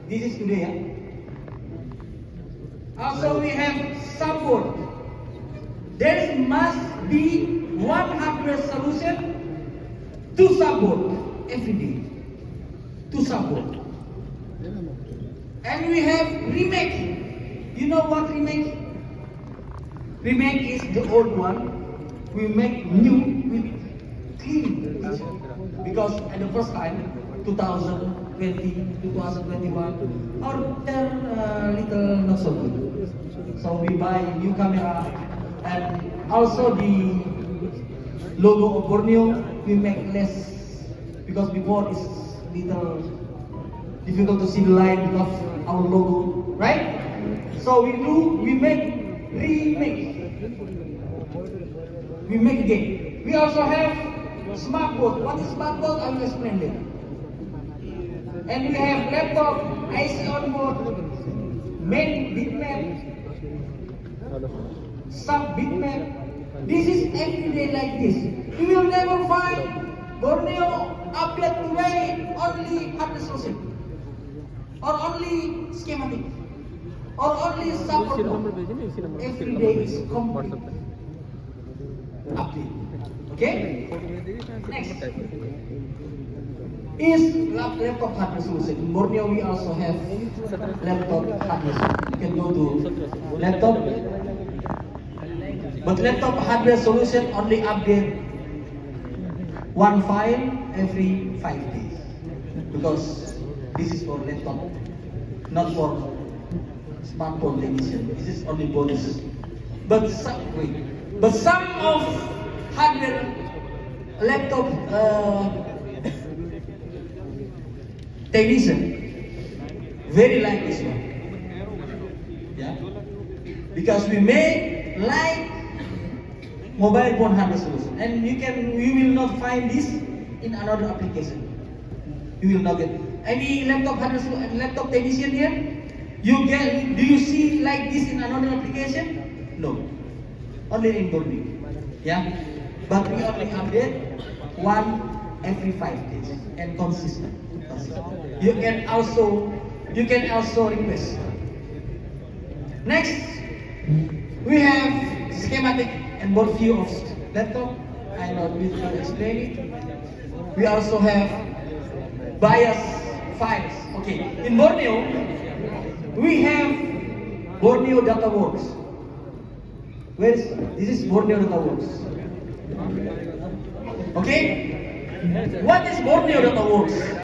This is today. Also, we have subboard. There must be one hardware solution to subboard every day. To subboard. And we have remake. You know what remake? Remake is the old one. We make new with clean. Because at the first time, 2020, 2021, our little not so good. So we buy new camera and also the logo of Borneo we make less because before it's little difficult to see the line because our logo, right? So we make again. We also have smart board. What is smart board? I will explain later. And we have laptop, IC on board, main bitmap, sub bitmap. This is every day like this. You will never find Borneo update today only hardware solution, or only schematic, or only support. Every day is complete update. Okay? Next is laptop hardware solution. In Borneo we also have laptop hardware solution. You can go to laptop, but laptop hardware solution only update one file every 5 days because this is for laptop, not for smartphone technician. This is only bonus. But some of hardware laptop technician very like this one. Yeah, because we make like mobile phone hardware solution, and you will not find this in another application. You will not get any laptop hardware solution, laptop technician here. Do you see like this in another application? No, only in Borneo. Yeah, but we only update one every 5 days and consistent. You can also request. Next, we have schematic and board view of laptop. I not need to explain it. We also have bias files. Okay, in Borneo, we have Borneo Data Works. This is Borneo Data Works. Okay, what is Borneo Data Works?